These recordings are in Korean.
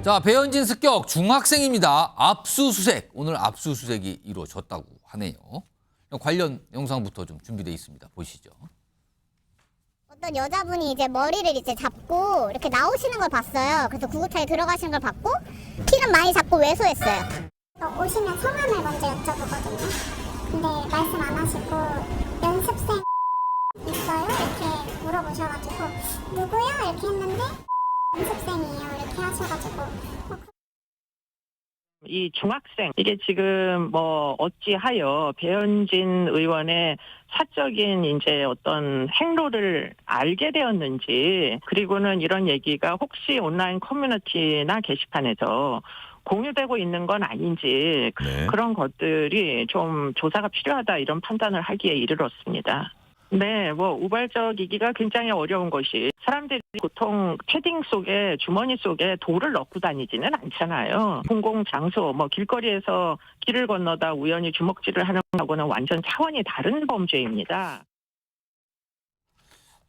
자, 배현진 습격 중학생입니다. 압수수색. 오늘 압수수색이 이루어졌다고 하네요. 관련 영상부터 좀 준비되어 있습니다. 보시죠. 어떤 여자분이 이제 머리를 이제 잡고 이렇게 나오시는 걸 봤어요. 그래서 구급차에 들어가시는 걸 봤고 피는 많이 잡고 외소했어요. 오시면 성함을 먼저 여쭤보거든요. 근데 말씀 안 하시고 연습생 있어요? 이렇게 물어보셔가지고 누구요? 이렇게 했는데 연습생이에요. 이렇게 하셔가지고 이 중학생 이게 지금 뭐 어찌하여 배현진 의원의 사적인 이제 어떤 행로를 알게 되었는지, 그리고는 이런 얘기가 혹시 온라인 커뮤니티나 게시판에서 공유되고 있는 건 아닌지 그런 것들이 좀 조사가 필요하다, 이런 판단을 하기에 이르렀습니다. 네, 뭐 우발적이기가 굉장히 어려운 것이, 사람들이 보통 패딩 속에, 주머니 속에 돌을 넣고 다니지는 않잖아요. 공공장소, 뭐 길거리에서 길을 건너다 우연히 주먹질을 하는 거하고는 완전 차원이 다른 범죄입니다.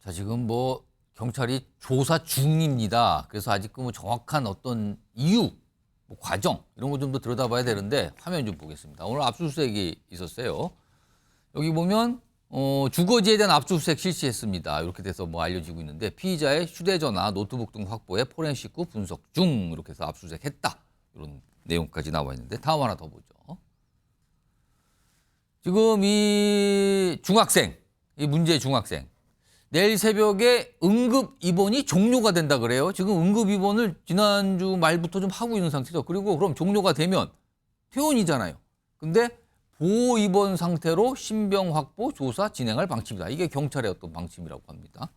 자, 지금 뭐 경찰이 조사 중입니다. 그래서 아직 뭐 정확한 어떤 이유, 뭐 과정 이런 거 좀 더 들여다봐야 되는데 화면 좀 보겠습니다. 오늘 압수수색이 있었어요. 여기 보면 주거지에 대한 압수수색 실시했습니다. 이렇게 돼서 뭐 알려지고 있는데, 피의자의 휴대전화, 노트북 등 확보해 포렌식 후 분석 중, 이렇게 해서 압수수색했다, 이런 내용까지 나와 있는데, 다음 하나 더 보죠. 지금 이 중학생, 이 문제 중학생, 내일 새벽에 응급 입원이 종료가 된다 그래요. 지금 응급 입원을 지난주 말부터 좀 하고 있는 상태죠. 그리고 그럼 종료가 되면 퇴원이잖아요. 근데 보호 입원 상태로 신병 확보 조사 진행할 방침이다. 이게 경찰의 어떤 방침이라고 합니다.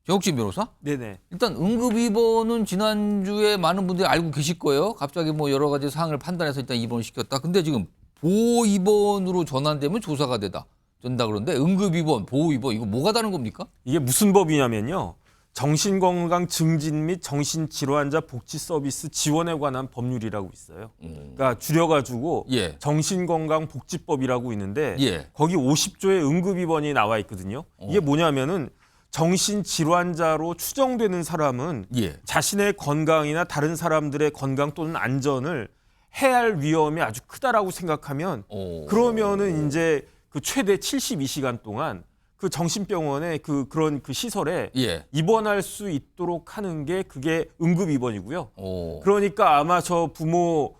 정혁진 변호사? 네네. 일단 응급 입원은 지난주에 많은 분들이 알고 계실 거예요. 갑자기 뭐 여러 가지 사항을 판단해서 일단 입원을 시켰다. 근데 지금 보호 입원으로 전환되면 조사가 된다 그러는데, 응급 입원, 보호 입원, 이거 뭐가 다른 겁니까? 이게 무슨 법이냐면요. 정신건강 증진 및 정신질환자 복지 서비스 지원에 관한 법률이라고 있어요. 그러니까 줄여가지고 예. 정신건강복지법이라고 있는데 예. 거기 50조의 응급입원이 나와 있거든요. 이게 뭐냐면은 정신질환자로 추정되는 사람은 예. 자신의 건강이나 다른 사람들의 건강 또는 안전을 해할 위험이 아주 크다라고 생각하면, 그러면은 이제 그 최대 72시간 동안 그 정신병원의 그런 시설에 예. 입원할 수 있도록 하는 게 그게 응급 입원이고요. 오. 그러니까 아마 저 부모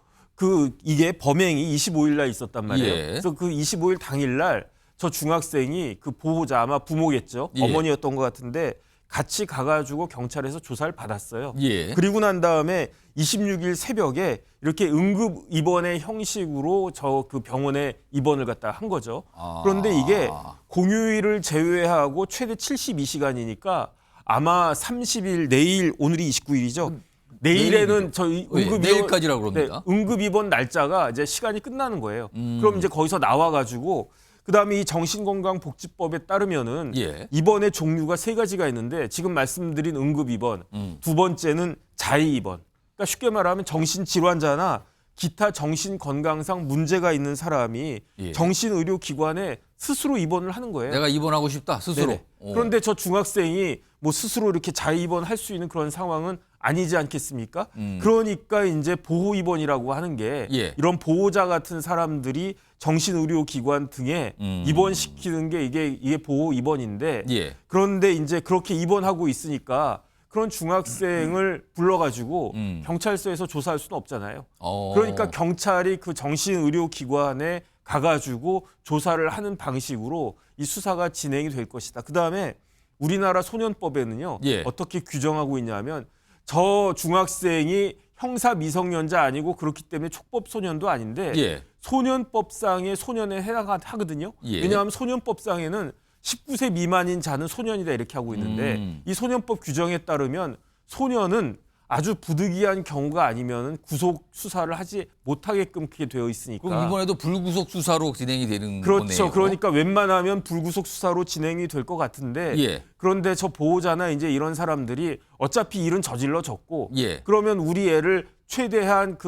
이게 범행이 25일 날 있었단 말이에요. 예. 그래서 그 25일 당일 날 저 중학생이 그 보호자, 아마 부모겠죠. 예. 어머니였던 것 같은데 같이 가가지고 경찰에서 조사를 받았어요. 예. 그리고 난 다음에 26일 새벽에 이렇게 응급 입원의 형식으로 저 그 병원에 입원을 갖다 한 거죠. 그런데 이게 공휴일을 제외하고 최대 72시간이니까 아마 30일, 내일, 오늘이 29일이죠. 내일에는 저희 내일까지라고 그럽니다. 네, 응급 입원 날짜가 이제 시간이 끝나는 거예요. 그럼 이제 거기서 나와가지고 그다음에 이 정신건강복지법에 따르면은 예. 입원의 종류가 3가지가 있는데, 지금 말씀드린 응급 입원, 두 번째는 자의 입원. 그러니까 쉽게 말하면 정신질환자나 기타 정신건강상 문제가 있는 사람이 예. 정신의료기관에 스스로 입원을 하는 거예요. 내가 입원하고 싶다, 스스로. 네네. 그런데 저 중학생이 뭐 스스로 이렇게 자의 입원할 수 있는 그런 상황은 아니지 않겠습니까? 그러니까 이제 보호 입원이라고 하는 게 예. 이런 보호자 같은 사람들이 정신의료기관 등에 입원시키는 게 이게 보호 입원인데, 예. 그런데 이제 그렇게 입원하고 있으니까 그런 중학생을 불러가지고 경찰서에서 조사할 수는 없잖아요. 그러니까 경찰이 그 정신의료기관에 가가지고 조사를 하는 방식으로 이 수사가 진행이 될 것이다. 그다음에 우리나라 소년법에는요. 예. 어떻게 규정하고 있냐면, 저 중학생이 형사 미성년자 아니고 그렇기 때문에 촉법 소년도 아닌데 예. 소년법상의 소년에 해당하거든요. 예. 왜냐하면 소년법상에는 19세 미만인 자는 소년이다 이렇게 하고 있는데 이 소년법 규정에 따르면 소년은 아주 부득이한 경우가 아니면 구속 수사를 하지 못하게끔 그게 되어 있으니까. 그럼 이번에도 불구속 수사로 진행이 되는 그렇죠. 거네요. 그러니까 웬만하면 불구속 수사로 진행이 될 것 같은데, 예. 그런데 저 보호자나 이제 이런 사람들이 어차피 일은 저질러졌고, 예. 그러면 우리 애를 최대한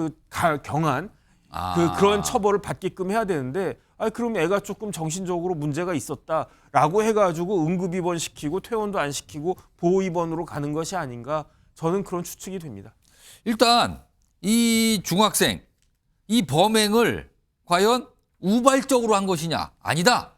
경한 그런 처벌을 받게끔 해야 되는데, 그럼 애가 조금 정신적으로 문제가 있었다라고 해가지고 응급 입원시키고 퇴원도 안 시키고 보호 입원으로 가는 것이 아닌가, 저는 그런 추측이 됩니다. 일단 이 중학생 이 범행을 과연 우발적으로 한 것이냐? 아니다.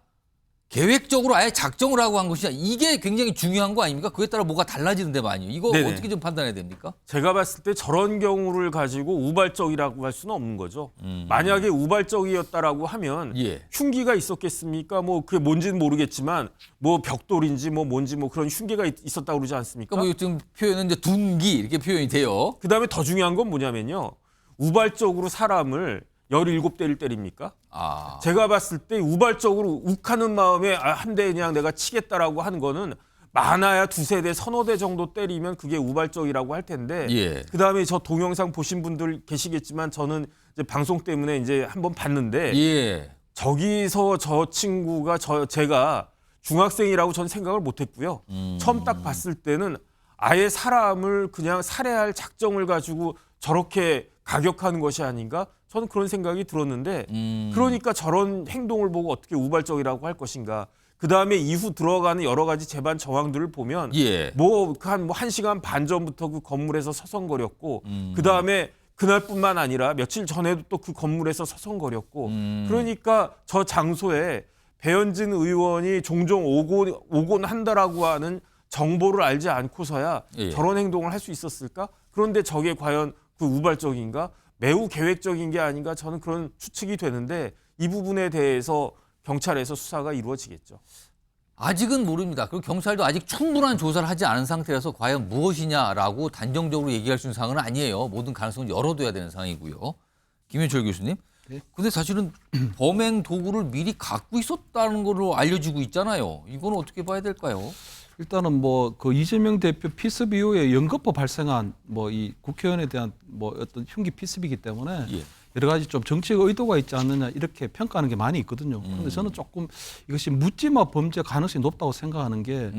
계획적으로 아예 작정을 하고 한 것이냐? 이게 굉장히 중요한 거 아닙니까? 그에 따라 뭐가 달라지는데 많이. 이거 네네. 어떻게 좀 판단해야 됩니까? 제가 봤을 때 저런 경우를 가지고 우발적이라고 할 수는 없는 거죠. 만약에 우발적이었다라고 하면 예. 흉기가 있었겠습니까? 뭐 그게 뭔지는 모르겠지만 뭐 벽돌인지 뭐 뭔지 뭐 그런 흉기가 있었다고 그러지 않습니까? 그러니까 뭐 지금 표현은 이제 둔기 이렇게 표현이 돼요. 그다음에 더 중요한 건 뭐냐면요. 우발적으로 사람을 17대를 때립니까? 아. 제가 봤을 때 우발적으로 욱하는 마음에 한 대 그냥 내가 치겠다라고 하는 거는 많아야 2-3대, 3-4대 정도 때리면 그게 우발적이라고 할 텐데 예. 그다음에 저 동영상 보신 분들 계시겠지만 저는 이제 방송 때문에 이제 한번 봤는데 예. 저기서 저 친구가 제가 중학생이라고 저는 생각을 못 했고요. 처음 딱 봤을 때는 아예 사람을 그냥 살해할 작정을 가지고 저렇게 가격하는 것이 아닌가? 저는 그런 생각이 들었는데 그러니까 저런 행동을 보고 어떻게 우발적이라고 할 것인가. 그다음에 이후 들어가는 여러 가지 재반 정황들을 보면 예. 뭐 한 1시간 반 전부터 그 건물에서 서성거렸고 그다음에 그날뿐만 아니라 며칠 전에도 또 그 건물에서 서성거렸고 그러니까 저 장소에 배현진 의원이 종종 오곤 한다라고 하는 정보를 알지 않고서야 예. 저런 행동을 할 수 있었을까? 그런데 저게 과연 그 우발적인가? 매우 계획적인 게 아닌가? 저는 그런 추측이 되는데 이 부분에 대해서 경찰에서 수사가 이루어지겠죠. 아직은 모릅니다. 그리고 경찰도 아직 충분한 조사를 하지 않은 상태라서 과연 무엇이냐라고 단정적으로 얘기할 수 있는 상황은 아니에요. 모든 가능성을 열어둬야 되는 상황이고요. 김현철 교수님. 근데 사실은 범행 도구를 미리 갖고 있었다는 걸로 알려지고 있잖아요. 이거는 어떻게 봐야 될까요? 일단은 뭐 그 이재명 대표 피습 이후에 연거푸 발생한 뭐 이 국회의원에 대한 뭐 어떤 흉기 피습이기 때문에 예. 여러 가지 좀 정치적 의도가 있지 않느냐 이렇게 평가하는 게 많이 있거든요. 그런데 저는 조금 이것이 묻지마 범죄 가능성이 높다고 생각하는 게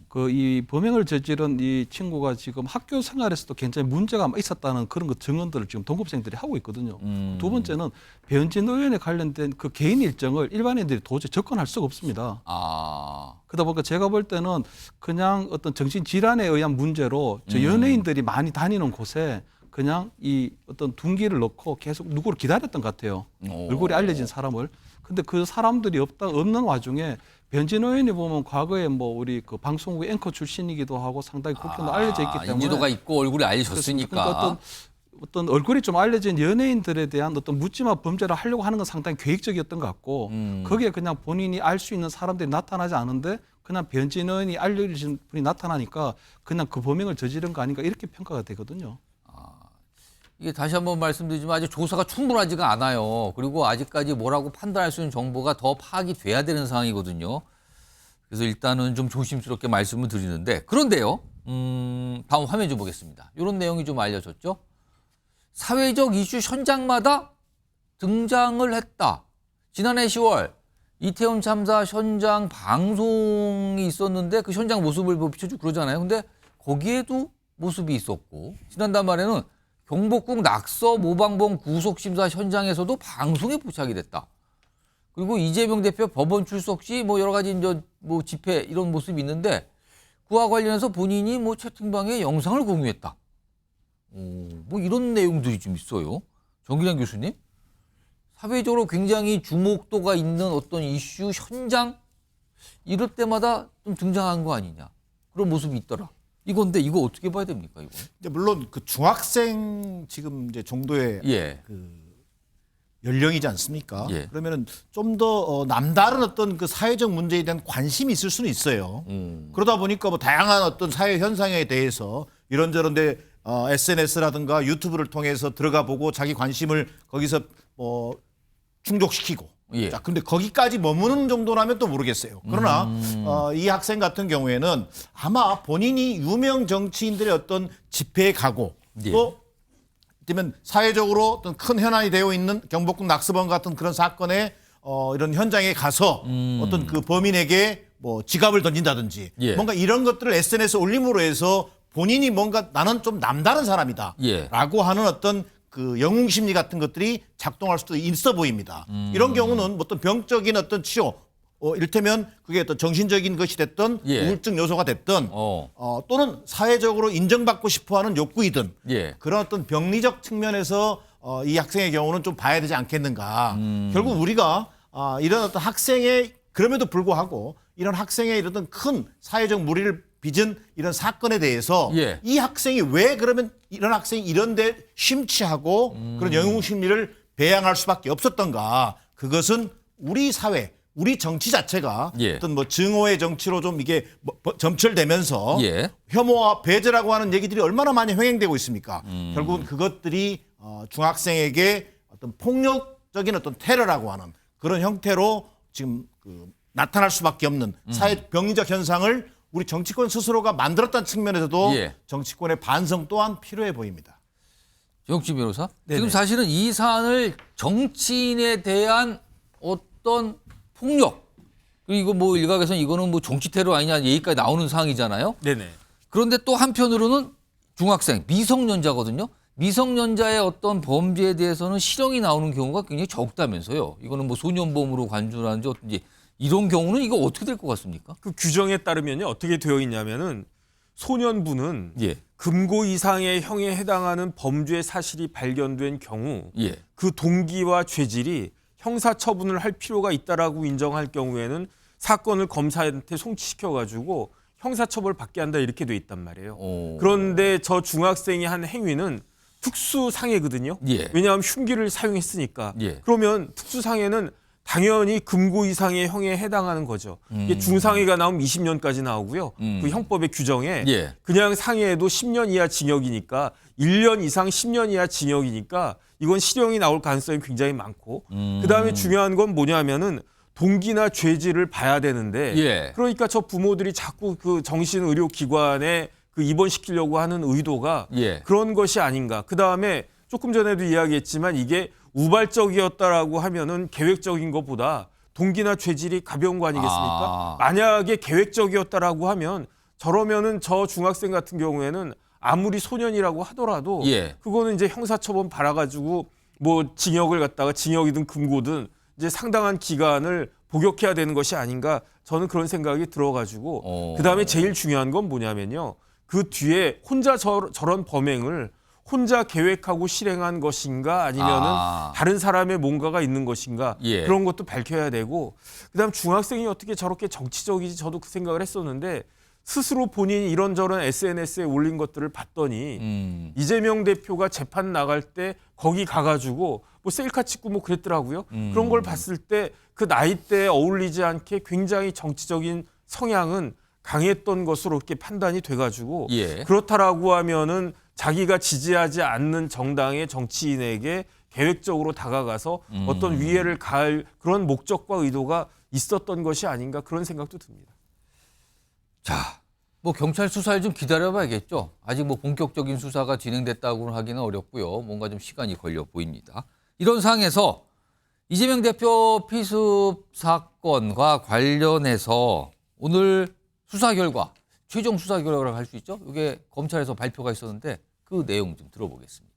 그 이 범행을 저지른 이 친구가 지금 학교 생활에서도 굉장히 문제가 있었다는 그런 그 증언들을 지금 동급생들이 하고 있거든요. 두 번째는 배현진 의원에 관련된 그 개인 일정을 일반인들이 도저히 접근할 수가 없습니다. 아. 그러다 보니까 제가 볼 때는 그냥 어떤 정신 질환에 의한 문제로 저 연예인들이 많이 다니는 곳에 그냥 이 어떤 둔기를 넣고 계속 누구를 기다렸던 것 같아요. 얼굴이 알려진 사람을. 근데 그 사람들이 없는 와중에 변진 의원이 보면 과거에 뭐 우리 그 방송국 앵커 출신이기도 하고 상당히 국경도 알려져 있기 때문에 인지도가 있고 얼굴이 알려졌으니까. 그러니까 어떤 얼굴이 좀 알려진 연예인들에 대한 어떤 묻지마 범죄를 하려고 하는 건 상당히 계획적이었던 것 같고 거기에 그냥 본인이 알 수 있는 사람들이 나타나지 않은데 그냥 변진 의원이 알려진 분이 나타나니까 그냥 그 범행을 저지른 거 아닌가 이렇게 평가가 되거든요. 이게 다시 한번 말씀드리지만 아직 조사가 충분하지가 않아요. 그리고 아직까지 뭐라고 판단할 수 있는 정보가 더 파악이 돼야 되는 상황이거든요. 그래서 일단은 좀 조심스럽게 말씀을 드리는데 그런데요. 다음 화면 좀 보겠습니다. 이런 내용이 좀 알려졌죠. 사회적 이슈 현장마다 등장을 했다. 지난해 10월 이태원 참사 현장 방송이 있었는데 그 현장 모습을 비춰주고 그러잖아요. 근데 거기에도 모습이 있었고 지난달 말에는 경복궁 낙서 모방범 구속심사 현장에서도 방송에 포착이 됐다. 그리고 이재명 대표 법원 출석 시 뭐 여러 가지 이제 뭐 집회 이런 모습이 있는데 그와 관련해서 본인이 뭐 채팅방에 영상을 공유했다. 뭐 이런 내용들이 좀 있어요. 정기량 교수님, 사회적으로 굉장히 주목도가 있는 어떤 이슈 현장 이럴 때마다 좀 등장한 거 아니냐 그런 모습이 있더라. 이건데 이거 어떻게 봐야 됩니까 이거? 물론 그 중학생 지금 이제 정도의 예. 그 연령이지 않습니까? 예. 그러면은 좀 더 남다른 어떤 그 사회적 문제에 대한 관심이 있을 수는 있어요. 그러다 보니까 뭐 다양한 어떤 사회 현상에 대해서 이런저런데 SNS라든가 유튜브를 통해서 들어가 보고 자기 관심을 거기서 뭐 충족시키고. 예. 자, 근데 거기까지 머무는 정도라면 또 모르겠어요. 그러나 이 학생 같은 경우에는 아마 본인이 유명 정치인들의 어떤 집회에 가고 예. 또 그러면 사회적으로 어떤 큰 현안이 되어 있는 경복궁 낙서범 같은 그런 사건에 이런 현장에 가서 어떤 그 범인에게 뭐 지갑을 던진다든지 예. 뭔가 이런 것들을 SNS에 올림으로 해서 본인이 뭔가 나는 좀 남다른 사람이다 예. 라고 하는 어떤 그 영웅 심리 같은 것들이 작동할 수도 있어 보입니다. 이런 경우는 어떤 병적인 어떤 치료 이를테면 그게 어떤 정신적인 것이 됐든 예. 우울증 요소가 됐든 또는 사회적으로 인정받고 싶어하는 욕구이든 예. 그런 어떤 병리적 측면에서 이 학생의 경우는 좀 봐야 되지 않겠는가. 결국 우리가 이런 어떤 학생의 그럼에도 불구하고 이런 학생의 이런 큰 사회적 무리를 빚은 이런 사건에 대해서 예. 이 학생이 왜 그러면 이런 학생이 이런 데 심취하고 그런 영웅 심리를 배양할 수밖에 없었던가. 그것은 우리 사회, 우리 정치 자체가 예. 어떤 뭐 증오의 정치로 좀 이게 점철되면서 예. 혐오와 배제라고 하는 얘기들이 얼마나 많이 횡행되고 있습니까? 결국은 그것들이 중학생에게 어떤 폭력적인 어떤 테러라고 하는 그런 형태로 지금 나타날 수밖에 없는 사회 병리적 현상을 우리 정치권 스스로가 만들었다는 측면에서도 예. 정치권의 반성 또한 필요해 보입니다. 정치 변호사? 네네. 지금 사실은 이 사안을 정치인에 대한 어떤 폭력, 그리고 뭐 일각에서는 이거는 뭐 정치 테러 아니냐 얘기까지 나오는 사항이잖아요. 네네. 그런데 또 한편으로는 중학생, 미성년자거든요. 미성년자의 어떤 범죄에 대해서는 실형이 나오는 경우가 굉장히 적다면서요. 이거는 뭐 소년범으로 간주라는지 어떤지 이런 경우는 이거 어떻게 될 것 같습니까? 그 규정에 따르면요 어떻게 되어 있냐면은 소년부는 예. 금고 이상의 형에 해당하는 범죄 사실이 발견된 경우 예. 그 동기와 죄질이 형사 처분을 할 필요가 있다라고 인정할 경우에는 사건을 검사한테 송치시켜가지고 형사 처벌 받게 한다 이렇게 돼 있단 말이에요. 그런데 저 중학생이 한 행위는 특수상해거든요. 예. 왜냐하면 흉기를 사용했으니까. 예. 그러면 특수상해는 당연히 금고 이상의 형에 해당하는 거죠. 이게 중상해가 나오면 20년까지 나오고요. 그 형법의 규정에 예. 그냥 상해도 10년 이하 징역이니까 1년 이상 10년 이하 징역이니까 이건 실형이 나올 가능성이 굉장히 많고 그다음에 중요한 건 뭐냐면은 동기나 죄질을 봐야 되는데 예. 그러니까 저 부모들이 자꾸 그 정신의료기관에 그 입원시키려고 하는 의도가 예. 그런 것이 아닌가. 그다음에 조금 전에도 이야기했지만 이게 우발적이었다라고 하면은 계획적인 것보다 동기나 죄질이 가벼운 거 아니겠습니까? 만약에 계획적이었다라고 하면 저러면은 저 중학생 같은 경우에는 아무리 소년이라고 하더라도 예. 그거는 이제 형사처분 받아가지고 뭐 징역을 갖다가 징역이든 금고든 이제 상당한 기간을 복역해야 되는 것이 아닌가 저는 그런 생각이 들어가지고 그다음에 제일 중요한 건 뭐냐면요. 그 뒤에 혼자 저런 범행을 혼자 계획하고 실행한 것인가 아니면은 다른 사람의 뭔가가 있는 것인가 예. 그런 것도 밝혀야 되고 그다음 중학생이 어떻게 저렇게 정치적이지 저도 그 생각을 했었는데 스스로 본인이 이런저런 SNS에 올린 것들을 봤더니 이재명 대표가 재판 나갈 때 거기 가가지고 뭐 셀카 찍고 뭐 그랬더라고요. 그런 걸 봤을 때 그 나이대에 어울리지 않게 굉장히 정치적인 성향은 강했던 것으로 이렇게 판단이 돼가지고 예. 그렇다라고 하면은 자기가 지지하지 않는 정당의 정치인에게 계획적으로 다가가서 어떤 위해를 가할 그런 목적과 의도가 있었던 것이 아닌가 그런 생각도 듭니다. 자, 뭐 경찰 수사를 좀 기다려봐야겠죠. 아직 뭐 본격적인 수사가 진행됐다고는 하기는 어렵고요. 뭔가 좀 시간이 걸려 보입니다. 이런 상황에서 이재명 대표 피습 사건과 관련해서 오늘 수사 결과, 최종 수사 결과를 할 수 있죠. 이게 검찰에서 발표가 있었는데 그 내용 좀 들어보겠습니다.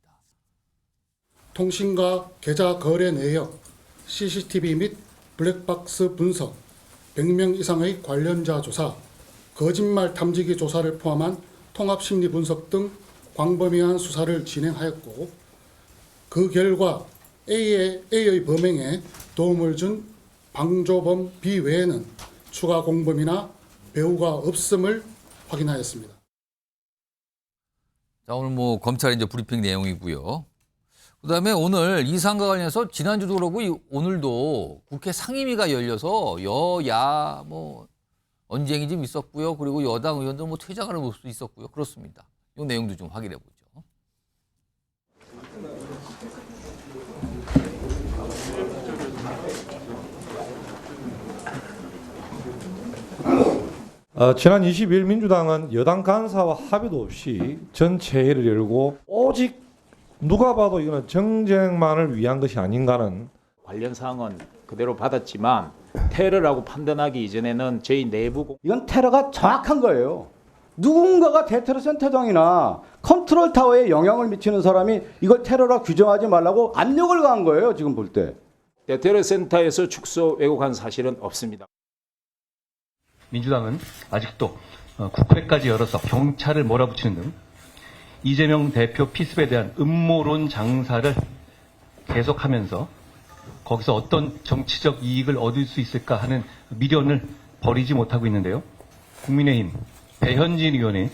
통신과 계좌 거래 내역, CCTV 및 블랙박스 분석, 100명 이상의 관련자 조사, 거짓말 탐지기 조사를 포함한 통합심리 분석 등 광범위한 수사를 진행하였고 그 결과 A의 범행에 도움을 준 방조범 B 외에는 추가 공범이나 배후가 없음을 확인하였습니다. 자, 오늘 뭐 검찰의 이제 브리핑 내용이고요. 그다음에 오늘 이 사안과 관련해서 지난주도 그러고 오늘도 국회 상임위가 열려서 여야 뭐 언쟁이 좀 있었고요. 그리고 여당 의원들 뭐 퇴장하는 모습도 있었고요. 그렇습니다. 이 내용도 좀 확인해 보죠. 지난 20일 민주당은 여당 간사와 합의도 없이 전체회의를 열고 오직 누가 봐도 이거는 정쟁만을 위한 것이 아닌가는 관련 사항은 그대로 받았지만 테러라고 판단하기 이전에는 저희 내부 이건 테러가 정확한 거예요. 누군가가 대테러 센터장이나 컨트롤 타워에 영향을 미치는 사람이 이걸 테러라 규정하지 말라고 압력을 가한 거예요. 지금 볼 때. 대테러 센터에서 축소 왜곡한 사실은 없습니다. 민주당은 아직도 국회까지 열어서 경찰을 몰아붙이는 등 이재명 대표 피습에 대한 음모론 장사를 계속하면서 거기서 어떤 정치적 이익을 얻을 수 있을까 하는 미련을 버리지 못하고 있는데요. 국민의힘 배현진 의원의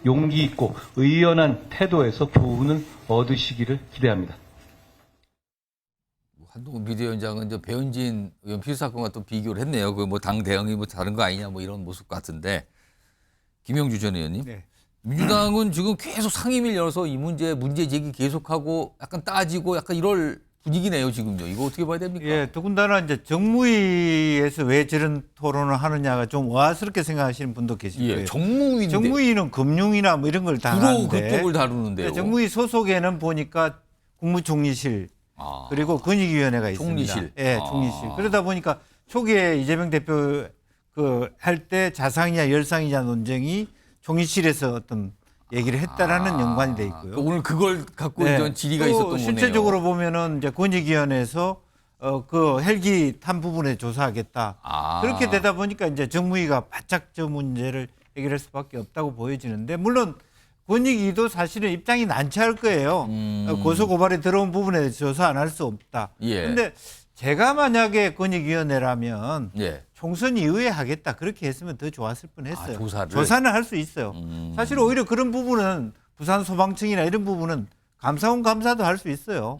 용기 있고 의연한 태도에서 교훈을 얻으시기를 기대합니다. 한동훈 비대위원장은 이제 배현진 의원 피습 사건과 또 비교를 했네요. 그 뭐 당 대응이 뭐 다른 거 아니냐 뭐 이런 모습 같은데 김영주 전 의원님. 네. 민주당은 지금 계속 상임위를 열어서 이 문제 제기 계속하고 약간 따지고 약간 이럴 분위기네요 지금요. 이거 어떻게 봐야 됩니까? 예, 더군다나 이제 정무위에서 왜 저런 토론을 하느냐가 좀 의아스럽게 생각하시는 분도 계실 거예요. 예, 정무위인데. 정무위는 금융이나 뭐 이런 걸 주로 다루는데 그쪽을 다루는데요. 정무위 소속에는 보니까 국무총리실 그리고 권익위원회가 있습니다. 총리실. 예, 총리실. 그러다 보니까 초기에 이재명 대표 그 할 때 자상이냐 열상이냐 논쟁이 총리실에서 어떤 얘기를 했다라는 연관이 돼 있고요. 오늘 그걸 갖고 이제 질의가 또 있었던 거네요. 실제적으로 보면은 이제 권익위원회에서 그 헬기 탄 부분에 조사하겠다. 그렇게 되다 보니까 이제 정무위가 바짝 저 문제를 해결할 수밖에 없다고 보여지는데 물론 권익위도 사실은 입장이 난처할 거예요. 고소 고발에 들어온 부분에 대해서 조사 안 할 수 없다. 그런데 예. 제가 만약에 권익위원회라면 예. 총선 이후에 하겠다. 그렇게 했으면 더 좋았을 뻔했어요. 조사를? 조사는 할 수 있어요. 사실 오히려 그런 부분은 부산 소방청이나 이런 부분은 감사원 감사도 할 수 있어요.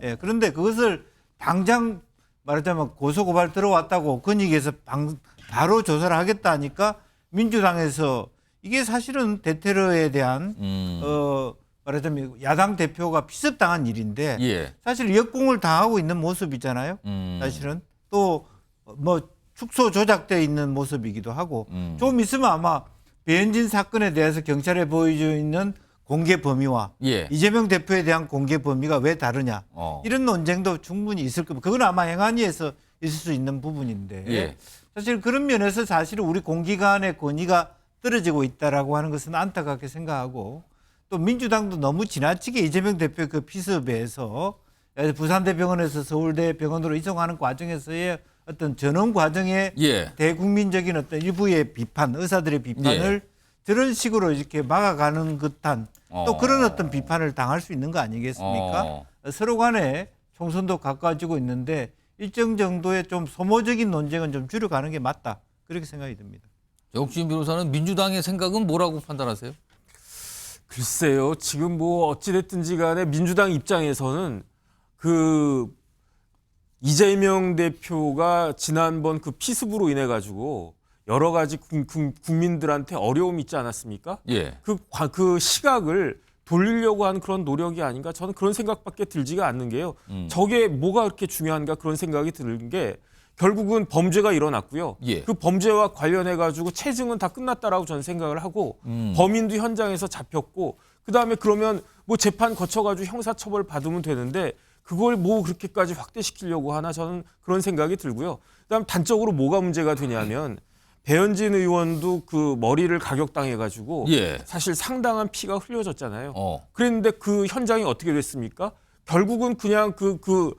예, 그런데 그것을 당장 말하자면 고소고발 들어왔다고 권익위에서 바로 조사를 하겠다 하니까 민주당에서 이게 사실은 대테러에 대한 말하자면 야당 대표가 피습당한 일인데 예. 사실 역공을 당하고 있는 모습이잖아요. 사실은 또 뭐 축소 조작돼 있는 모습이기도 하고 좀 있으면 아마 배현진 사건에 대해서 경찰에 보여져 있는 공개 범위와 예. 이재명 대표에 대한 공개 범위가 왜 다르냐 이런 논쟁도 충분히 있을 겁니다. 그건 아마 행안위에서 있을 수 있는 부분인데 예. 사실 그런 면에서 사실은 우리 공기관의 권위가 떨어지고 있다라고 하는 것은 안타깝게 생각하고 또 민주당도 너무 지나치게 이재명 대표의 그 피습에서 부산대병원에서 서울대병원으로 이송하는 과정에서의 어떤 전원 과정의 예. 대국민적인 어떤 일부의 비판, 의사들의 비판을 저런 식으로 이렇게 막아가는 듯한 또 그런 어떤 비판을 당할 수 있는 거 아니겠습니까? 서로 간에 총선도 가까워지고 있는데 일정 정도의 좀 소모적인 논쟁은 좀 줄여가는 게 맞다. 그렇게 생각이 듭니다. 정치인 변호사는 민주당의 생각은 뭐라고 판단하세요? 글쎄요. 지금 뭐 어찌됐든지 간에 민주당 입장에서는 그 이재명 대표가 지난번 그 피습으로 인해 가지고 여러 가지 국민들한테 어려움이 있지 않았습니까? 예. 그 시각을 돌리려고 하는 그런 노력이 아닌가 저는 그런 생각밖에 들지가 않는 게요. 저게 뭐가 그렇게 중요한가 그런 생각이 드는 게 결국은 범죄가 일어났고요. 예. 그 범죄와 관련해 가지고 체증은 다 끝났다라고 저는 생각을 하고 범인도 현장에서 잡혔고 그다음에 그러면 뭐 재판 거쳐 가지고 형사처벌 받으면 되는데 그걸 뭐 그렇게까지 확대시키려고 하나 저는 그런 생각이 들고요. 그다음 단적으로 뭐가 문제가 되냐면 배현진 의원도 그 머리를 가격당해가지고 예. 사실 상당한 피가 흘려졌잖아요. 그랬는데 그 현장이 어떻게 됐습니까? 결국은 그냥 그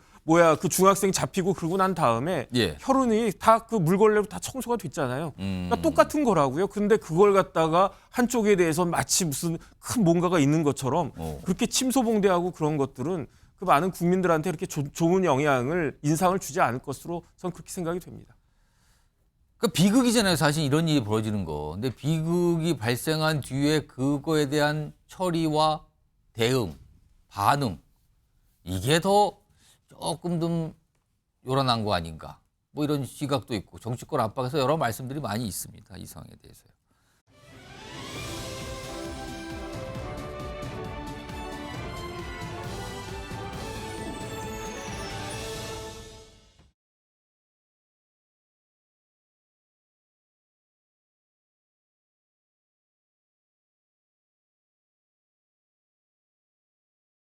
중학생 잡히고 그러고 난 다음에 예. 혈흔이 다 그 물걸레로 다 청소가 됐잖아요. 그러니까 똑같은 거라고요. 근데 그걸 갖다가 한쪽에 대해서 마치 무슨 큰 뭔가가 있는 것처럼 그렇게 침소봉대하고 그런 것들은 그 많은 국민들한테 이렇게 좋은 영향을 인상을 주지 않을 것으로 저는 그렇게 생각이 됩니다. 그 비극이잖아요. 사실 이런 일이 벌어지는 거. 근데 비극이 발생한 뒤에 그거에 대한 처리와 대응, 반응 이게 더 조금 좀 요란한 거 아닌가. 뭐 이런 시각도 있고 정치권 압박에서 여러 말씀들이 많이 있습니다. 이 상황에 대해서요.